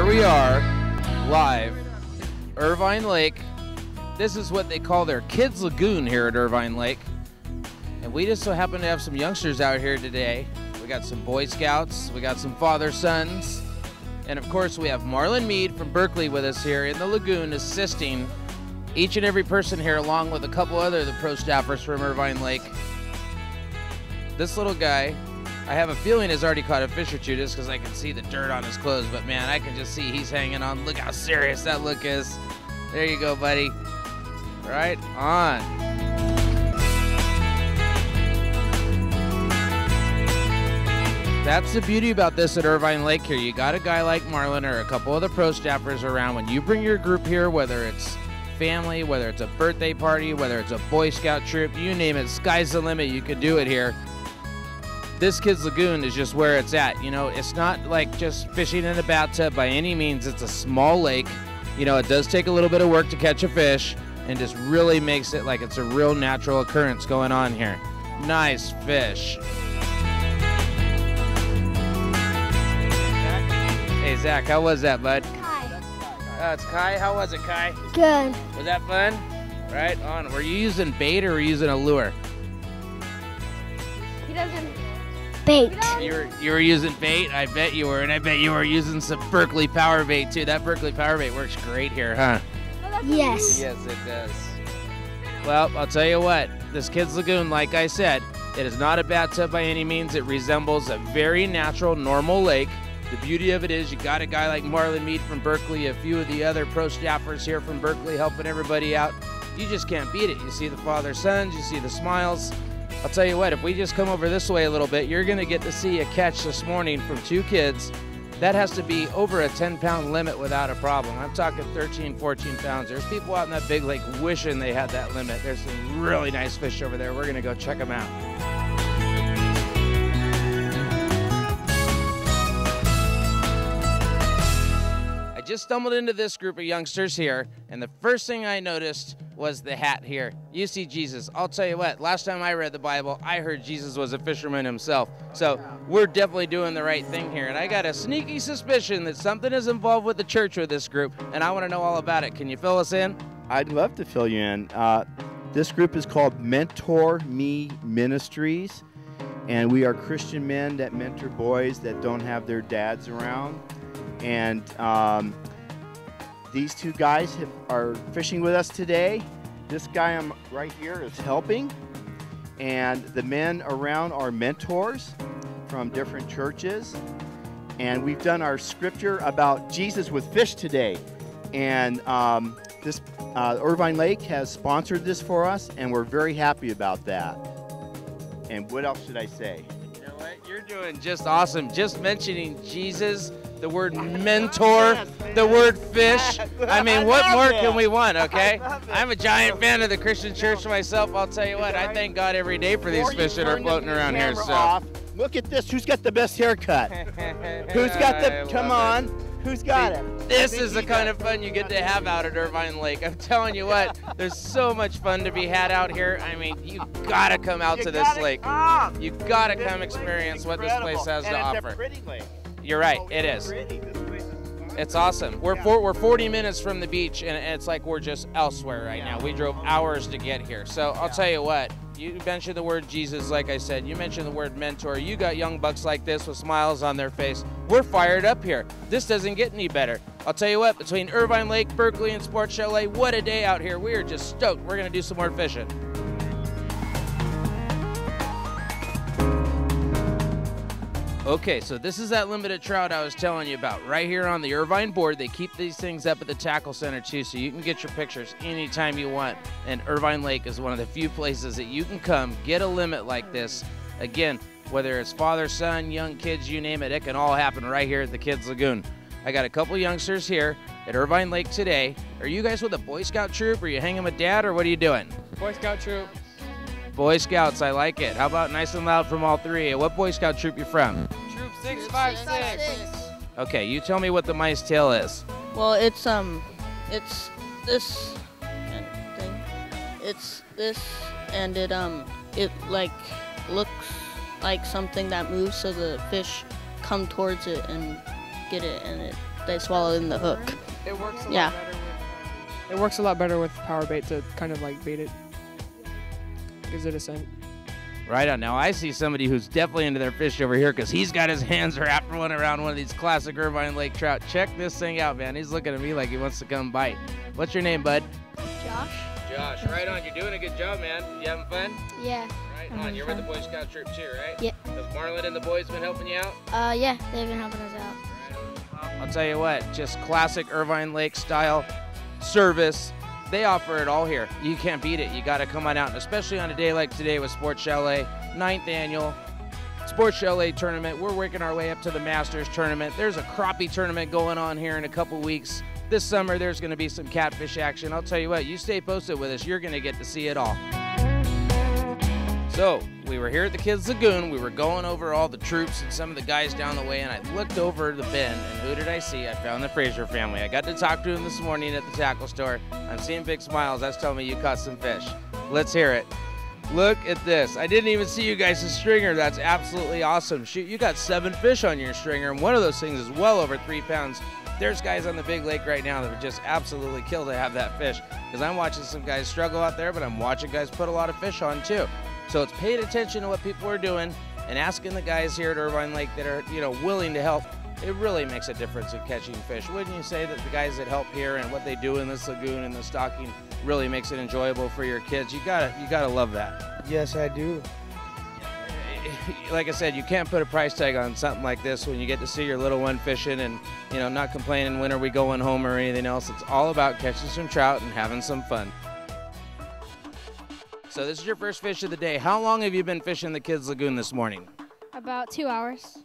we are, live, Irvine Lake. This is what they call their kids' lagoon here at Irvine Lake. And we just so happen to have some youngsters out here today. We got some Boy Scouts, we got some father-sons, and of course we have Marlon Mead from Berkley with us here in the lagoon assisting each and every person here, along with a couple other the pro staffers from Irvine Lake. This little guy, I have a feeling has already caught a fish or two just because I can see the dirt on his clothes, but man, I can just see he's hanging on. Look how serious that look is. There you go, buddy. Right on. That's the beauty about this at Irvine Lake here. You got a guy like Marlon or a couple of the pro staffers around. When you bring your group here, whether it's family, whether it's a birthday party, whether it's a Boy Scout troop, you name it, sky's the limit. You can do it here. This Kids Lagoon is just where it's at. You know, it's not like just fishing in a bathtub by any means. It's a small lake. You know, it does take a little bit of work to catch a fish, and just really makes it like it's a real natural occurrence going on here. Nice fish. Hey, Zach, how was that, bud? Kai. Oh, it's Kai. How was it, Kai? Good. Was that fun? Right on. Were you using bait or were you using a lure? He doesn't. Bait. You were using bait? I bet you were, and I bet you were using some Berkley power bait too. That Berkley power bait works great here, huh? Yes. Yes, it does. Well, I'll tell you what. This Kids Lagoon, like I said, it is not a bathtub by any means. It resembles a very natural, normal lake. The beauty of it is you got a guy like Marlon Mead from Berkley, a few of the other pro staffers here from Berkley helping everybody out. You just can't beat it. You see the father-sons, you see the smiles. I'll tell you what, if we just come over this way a little bit, you're going to get to see a catch this morning from two kids. That has to be over a 10-pound limit without a problem. I'm talking 13, 14 pounds. There's people out in that big lake wishing they had that limit. There's some really nice fish over there. We're going to go check them out. I just stumbled into this group of youngsters here, and the first thing I noticed was the hat here. You see Jesus. I'll tell you what, last time I read the Bible, I heard Jesus was a fisherman himself. So we're definitely doing the right thing here. And I got a sneaky suspicion that something is involved with the church with this group, and I want to know all about it. Can you fill us in? I'd love to fill you in. This group is called Mentor Me Ministries, and we are Christian men that mentor boys that don't have their dads around. And these two guys are fishing with us today. This guy I'm right here is helping, and the men around are mentors from different churches. And we've done our scripture about Jesus with fish today. And this Irvine Lake has sponsored this for us, and we're very happy about that. And what else should I say? You know what? You're doing just awesome. Just mentioning Jesus, the word mentor, the word fish. I mean, what more can we want, okay? I'm a giant fan of the Christian church myself. I'll tell you what, I thank God every day for these fish that are floating around here. So, look at this. Who's got the best haircut? Who's got the, come on, who's got it? This is the kind of fun you get to have out at Irvine Lake. I'm telling you what, there's so much fun to be had out here. I mean, you gotta come out to this lake. You gotta come experience what this place has to offer. It's a pretty lake. You're right, it is. It's awesome. We're 40 minutes from the beach, and it's like we're just elsewhere right now. We drove hours to get here. So I'll tell you what, you mentioned the word Jesus, like I said. You mentioned the word mentor. You got young bucks like this with smiles on their face. We're fired up here. This doesn't get any better. I'll tell you what, between Irvine Lake, Berkley, and Sports Chalet, what a day out here. We are just stoked. We're going to do some more fishing. Okay, so this is that limited trout I was telling you about. Right here on the Irvine board, they keep these things up at the tackle center too, so you can get your pictures anytime you want. And Irvine Lake is one of the few places that you can come, get a limit like this. Again, whether it's father, son, young kids, you name it, it can all happen right here at the Kids Lagoon. I got a couple youngsters here at Irvine Lake today. Are you guys with a Boy Scout troop? Are you hanging with Dad, or what are you doing? Boy Scout troop. Boy Scouts, I like it. How about nice and loud from all three? What Boy Scout troop you from? Troop 656. Okay, you tell me what the mice tail is. Well, it's this thing. It's this, and it like looks like something that moves, so the fish come towards it and get it, and it they swallow in the hook. It works a Yeah. lot better it works a lot better with power bait to kind of like bait it. Gives it a scent. Right on. Now I see somebody who's definitely into their fish over here because he's got his hands wrapped around one of these classic Irvine Lake trout. Check this thing out, man. He's looking at me like he wants to come bite. What's your name, bud? Josh? Josh. Right on. You're doing a good job, man. You having fun? Yeah. Right on. You're with the Boy Scout troop too, right? Yeah. Has Marlon and the boys been helping you out? Yeah, they've been helping us out. I'll tell you what, just classic Irvine Lake style service. They offer it all here. You can't beat it. You got to come on out, and especially on a day like today with Sports Chalet, 9th annual Sports Chalet tournament. We're working our way up to the Masters tournament. There's a crappie tournament going on here in a couple weeks. This summer, there's going to be some catfish action. I'll tell you what, you stay posted with us. You're going to get to see it all. So, we were here at the Kids Lagoon. We were going over all the troops and some of the guys down the way, and I looked over the bend, and who did I see? I found the Fraser family. I got to talk to them this morning at the tackle store. I'm seeing big smiles. That's telling me you caught some fish. Let's hear it. Look at this. I didn't even see you guys' stringer. That's absolutely awesome. Shoot, you got 7 fish on your stringer, and one of those things is well over 3 pounds. There's guys on the big lake right now that would just absolutely kill to have that fish, because I'm watching some guys struggle out there, but I'm watching guys put a lot of fish on too. So it's paying attention to what people are doing and asking the guys here at Irvine Lake that are, willing to help. It really makes a difference in catching fish. Wouldn't you say that the guys that help here and what they do in this lagoon and the stocking really makes it enjoyable for your kids? You gotta love that. Yes, I do. Like I said, you can't put a price tag on something like this when you get to see your little one fishing and, not complaining when are we going home or anything else. It's all about catching some trout and having some fun. So this is your first fish of the day. How long have you been fishing the Kids Lagoon this morning? About 2 hours.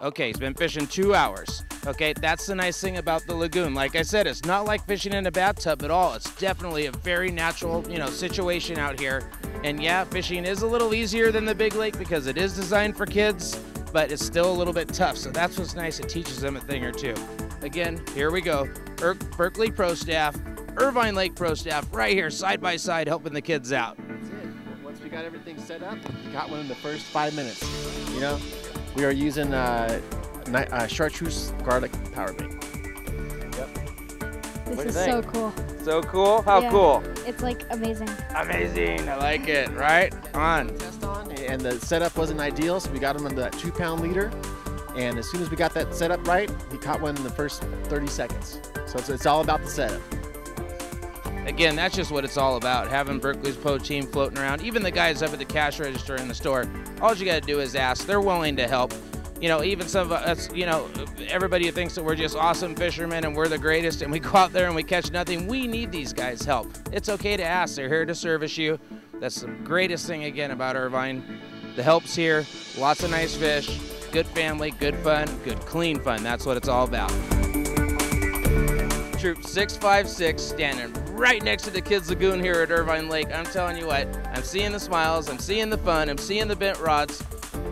Okay, he's been fishing 2 hours. Okay, that's the nice thing about the lagoon. Like I said, it's not like fishing in a bathtub at all. It's definitely a very natural, situation out here. And yeah, fishing is a little easier than the big lake because it is designed for kids, but it's still a little bit tough. So that's what's nice. It teaches them a thing or two. Again, here we go. Berkley Pro Staff, Irvine Lake Pro Staff, right here, side by side, helping the kids out. That's it. Once we got everything set up, we got one in the first 5 minutes. We are using chartreuse garlic power bait. This is so cool. So cool? How Yeah. cool? It's like amazing. Amazing. I like it. Right on. Test on, and the setup wasn't ideal, so we got him into that 2-pound leader. And as soon as we got that set up right, he caught one in the first 30 seconds. So it's all about the setup. Again, that's just what it's all about, having Berkley's Pro team floating around. Even the guys up at the cash register in the store, all you got to do is ask. They're willing to help. Even some of us, everybody who thinks that we're just awesome fishermen and we're the greatest and we go out there and we catch nothing, we need these guys' help. It's okay to ask. They're here to service you. That's the greatest thing, again, about Irvine. The help's here, lots of nice fish, good family, good fun, good clean fun. That's what it's all about. Troop 656 standing right next to the Kids Lagoon here at Irvine Lake. I'm telling you what, I'm seeing the smiles, I'm seeing the fun, I'm seeing the bent rods.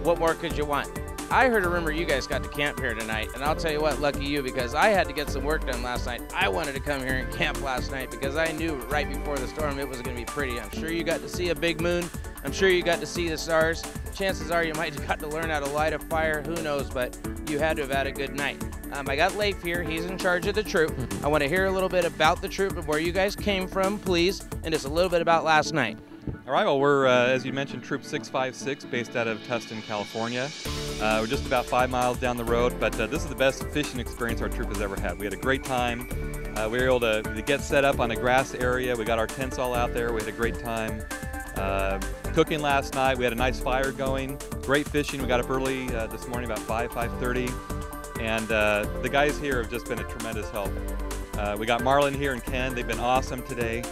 What more could you want? I heard a rumor you guys got to camp here tonight, and I'll tell you what, lucky you, because I had to get some work done last night. I wanted to come here and camp last night because I knew right before the storm it was going to be pretty. I'm sure you got to see a big moon. I'm sure you got to see the stars. Chances are you might have got to learn how to light a fire. Who knows, but you had to have had a good night. I got Leif here. He's in charge of the troop. I want to hear a little bit about the troop and where you guys came from, please, and just a little bit about last night. All right, well, we're, as you mentioned, Troop 656, based out of Tustin, California. We're just about 5 miles down the road, but this is the best fishing experience our troop has ever had. We had a great time. We were able to get set up on a grass area. We got our tents all out there. We had a great time. Cooking last night. We had a nice fire going. Great fishing. We got up early this morning, about 5:30. And the guys here have just been a tremendous help. We got Marlon here and Ken. They've been awesome today.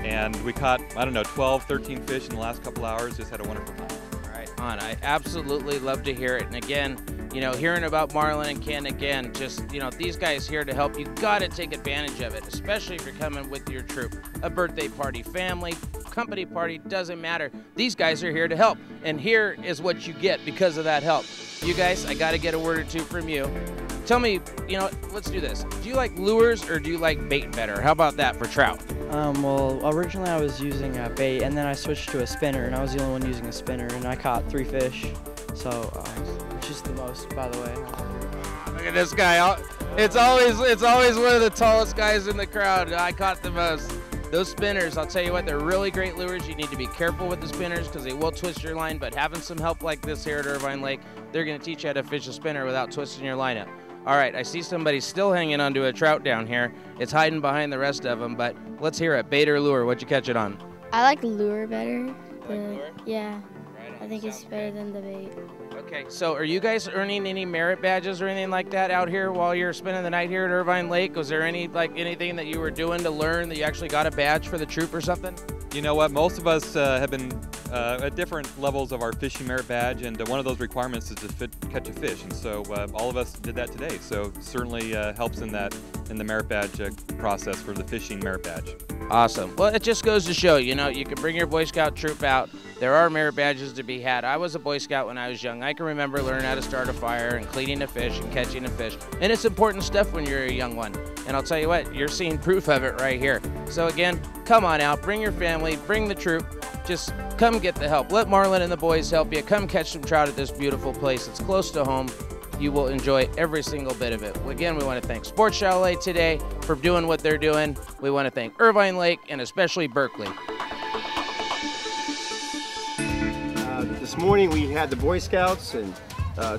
And we caught, 12, 13 fish in the last couple hours. Just had a wonderful time. All right, on. I absolutely love to hear it. And again, hearing about Marlon and Ken again, just, these guys here to help. You got to take advantage of it, especially if you're coming with your troop. A birthday party, family, company party, doesn't matter. These guys are here to help. And here is what you get because of that help. You guys, I got to get a word or two from you. Tell me, let's do this. Do you like lures or do you like bait better? How about that for trout? Well, originally I was using a bait, and then I switched to a spinner, and I was the only one using a spinner, and I caught 3 fish. So, which is the most, by the way. Look at this guy. It's always one of the tallest guys in the crowd. I caught the most. Those spinners, I'll tell you what, they're really great lures. You need to be careful with the spinners because they will twist your line, but having some help like this here at Irvine Lake, they're going to teach you how to fish a spinner without twisting your line up. All right, I see somebody still hanging onto a trout down here. It's hiding behind the rest of them, but let's hear it. Bait or lure, what'd you catch it on? I like lure better. Lure? Yeah, Right on, I think it's sounds better good. than the bait. Okay, so are you guys earning any merit badges or anything like that out here while you're spending the night here at Irvine Lake? Was there anything that you were doing to learn that you actually got a badge for the troop or something? You know what? Most of us have been at different levels of our fishing merit badge, and one of those requirements is to catch a fish. And so all of us did that today. So certainly helps in the merit badge process for the fishing merit badge. Awesome. Well, it just goes to show, you know, you can bring your Boy Scout troop out. There are merit badges to be had. I was a Boy Scout when I was young. I can remember learning how to start a fire and cleaning a fish and catching a fish. And it's important stuff when you're a young one. And I'll tell you what, you're seeing proof of it right here. So again, come on out, bring your family, bring the troop. Just come get the help. Let Marlon and the boys help you. Come catch some trout at this beautiful place. It's close to home. You will enjoy every single bit of it. Again, we want to thank Sports Chalet today for doing what they're doing. We want to thank Irvine Lake and especially Berkley. This morning we had the Boy Scouts and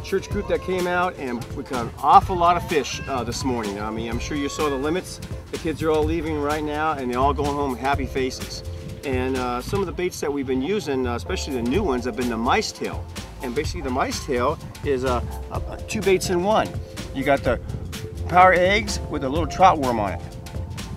church group that came out, and we caught an awful lot of fish this morning. I mean, I'm sure you saw the limits. The kids are all leaving right now, and they're all going home with happy faces. And some of the baits that we've been using, especially the new ones, have been the mice tail. And basically the mice tail is two baits in one. You got the power eggs with a little trout worm on it.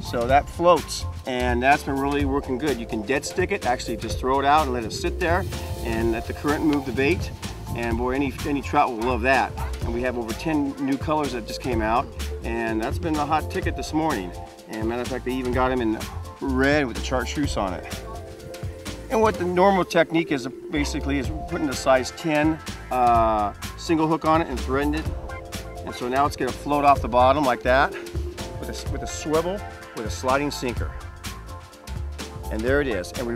So that floats, and that's been really working good. You can dead stick it, actually just throw it out and let it sit there and let the current move the bait. And boy, any trout will love that. And we have over 10 new colors that just came out, and that's been a hot ticket this morning. And matter of fact, they even got them in red with the chartreuse on it. And what the normal technique is basically is putting a size 10 single hook on it and threading it. And so now it's going to float off the bottom like that with a swivel with a sliding sinker. And there it is. And we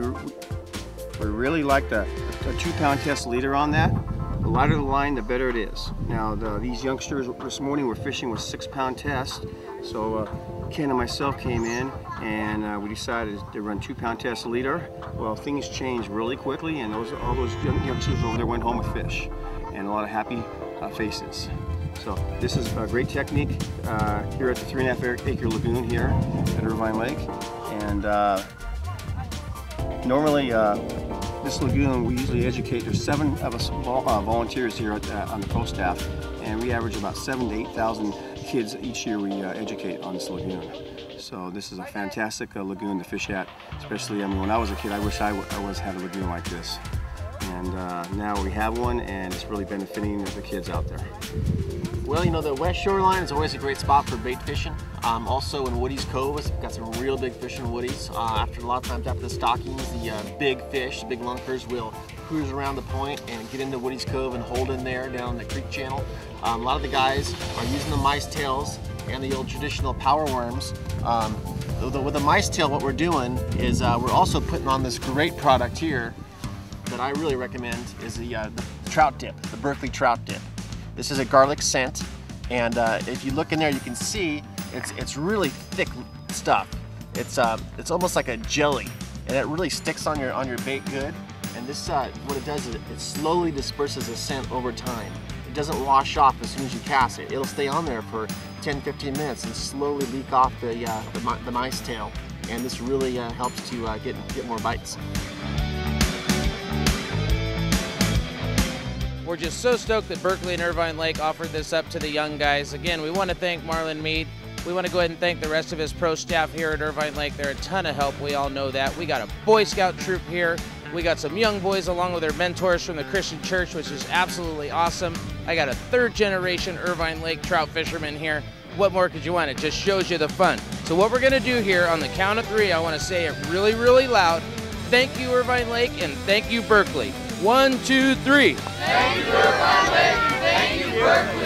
really like the 2-pound test leader on that. The lighter the line, the better it is. Now these youngsters this morning were fishing with 6-pound test. So Ken and myself came in and we decided to run 2-pound test leader. Well, things changed really quickly, and all those youngsters over there went home with fish and a lot of happy faces. So this is a great technique here at the 3.5 acre lagoon here at Irvine Lake. And normally this lagoon, we usually educate, there's 7 of us volunteers here on the pro staff, and we average about 7,000 to 8,000 kids each year we educate on this lagoon. So this is a fantastic lagoon to fish at, especially, I mean, when I was a kid, I wish I had a lagoon like this. And now we have one, and it's really benefiting the kids out there. Well, you know, the west shoreline is always a great spot for bait fishing. Also in Woody's Cove, we've got some real big fish in Woody's. A lot of times after the stockings, the big fish, the big lunkers will cruise around the point and get into Woody's Cove and hold in there down the creek channel. A lot of the guys are using the mice tails and the old traditional power worms. With the mice tail, what we're doing is we're also putting on this great product here that I really recommend is the trout dip, the Berkley trout dip. This is a garlic scent, and if you look in there, you can see it's really thick stuff. It's almost like a jelly, and it really sticks on your bait good. And this what it does is it slowly disperses the scent over time. It doesn't wash off as soon as you cast it. It'll stay on there for 10-15 minutes and slowly leak off the mice tail. And this really helps to get more bites. We're just so stoked that Berkley and Irvine Lake offered this up to the young guys. Again, we want to thank Marlon Mead. We want to go ahead and thank the rest of his pro staff here at Irvine Lake. They're a ton of help. We all know that. We got a Boy Scout troop here. We got some young boys along with their mentors from the Christian church, which is absolutely awesome. I got a 3rd-generation Irvine Lake trout fisherman here. What more could you want? It just shows you the fun. So what we're going to do here on the count of 3, I want to say it really, really loud. Thank you, Irvine Lake, and thank you, Berkley. 1, 2, 3. Thank you, Irvine Lake. Thank you, Berkley.